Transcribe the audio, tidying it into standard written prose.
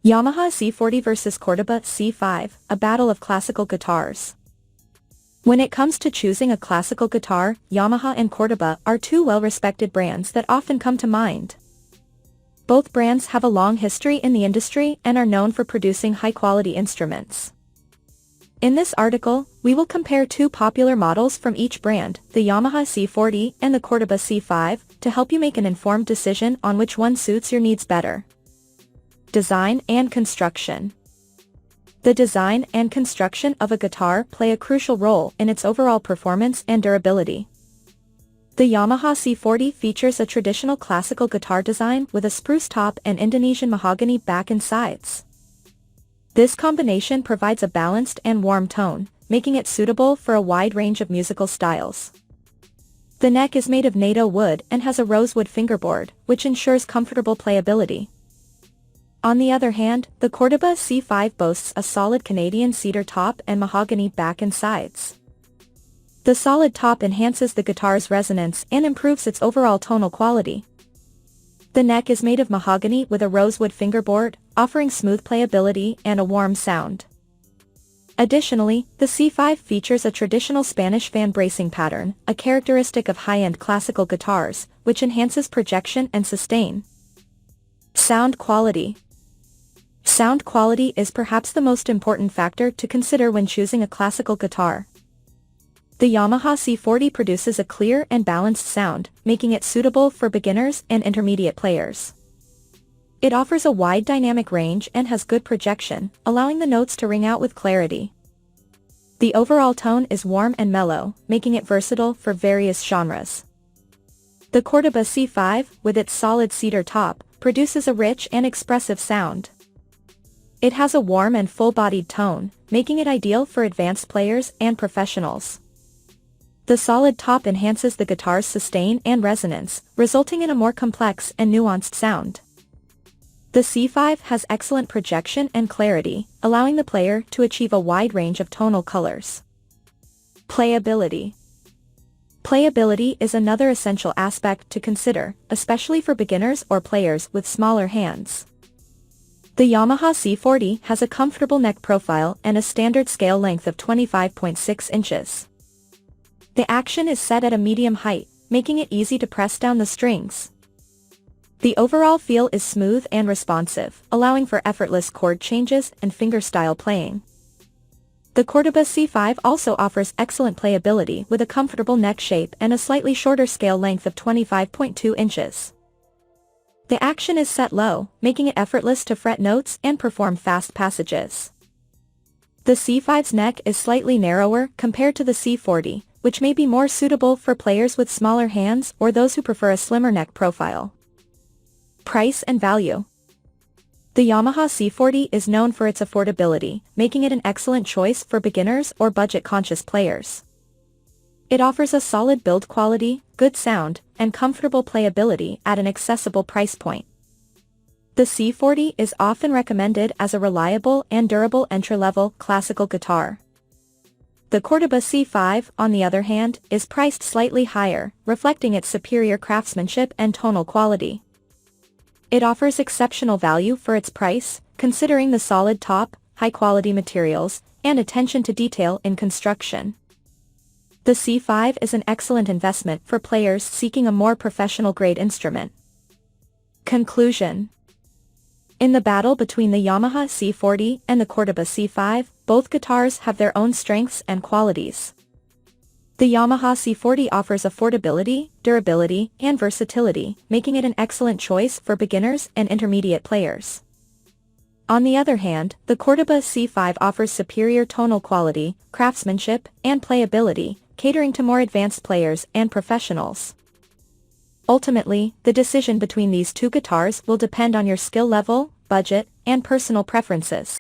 Yamaha C40 vs Cordoba C5, a battle of classical guitars. When it comes to choosing a classical guitar, Yamaha and Cordoba are two well-respected brands that often come to mind. Both brands have a long history in the industry and are known for producing high-quality instruments. In this article, we will compare two popular models from each brand, the Yamaha C40 and the Cordoba C5, to help you make an informed decision on which one suits your needs better. Design and construction. The design and construction of a guitar play a crucial role in its overall performance and durability. The Yamaha C40 features a traditional classical guitar design with a spruce top and Indonesian mahogany back and sides. This combination provides a balanced and warm tone, making it suitable for a wide range of musical styles. The neck is made of NATO wood and has a rosewood fingerboard, which ensures comfortable playability. On the other hand, the Cordoba C5 boasts a solid Canadian cedar top and mahogany back and sides. The solid top enhances the guitar's resonance and improves its overall tonal quality. The neck is made of mahogany with a rosewood fingerboard, offering smooth playability and a warm sound. Additionally, the C5 features a traditional Spanish fan bracing pattern, a characteristic of high-end classical guitars, which enhances projection and sustain. Sound quality. Sound quality is perhaps the most important factor to consider when choosing a classical guitar. The Yamaha C40 produces a clear and balanced sound, making it suitable for beginners and intermediate players. It offers a wide dynamic range and has good projection, allowing the notes to ring out with clarity. The overall tone is warm and mellow, making it versatile for various genres. The Cordoba C5, with its solid cedar top, produces a rich and expressive sound. It has a warm and full-bodied tone, making it ideal for advanced players and professionals. The solid top enhances the guitar's sustain and resonance, resulting in a more complex and nuanced sound. The C5 has excellent projection and clarity, allowing the player to achieve a wide range of tonal colors. Playability. Playability is another essential aspect to consider, especially for beginners or players with smaller hands. The Yamaha C40 has a comfortable neck profile and a standard scale length of 25.6 inches. The action is set at a medium height, making it easy to press down the strings. The overall feel is smooth and responsive, allowing for effortless chord changes and fingerstyle playing. The Cordoba C5 also offers excellent playability with a comfortable neck shape and a slightly shorter scale length of 25.2 inches. The action is set low, making it effortless to fret notes and perform fast passages. The C5's neck is slightly narrower compared to the C40, which may be more suitable for players with smaller hands or those who prefer a slimmer neck profile. Price and value. The Yamaha C40 is known for its affordability, making it an excellent choice for beginners or budget-conscious players. It offers a solid build quality, good sound, and comfortable playability at an accessible price point. The C40 is often recommended as a reliable and durable entry-level classical guitar. The Cordoba C5, on the other hand, is priced slightly higher, reflecting its superior craftsmanship and tonal quality. It offers exceptional value for its price, considering the solid top, high-quality materials, and attention to detail in construction. The C5 is an excellent investment for players seeking a more professional-grade instrument. Conclusion. In the battle between the Yamaha C40 and the Cordoba C5, both guitars have their own strengths and qualities. The Yamaha C40 offers affordability, durability, and versatility, making it an excellent choice for beginners and intermediate players. On the other hand, the Cordoba C5 offers superior tonal quality, craftsmanship, and playability, catering to more advanced players and professionals. Ultimately, the decision between these two guitars will depend on your skill level, budget, and personal preferences.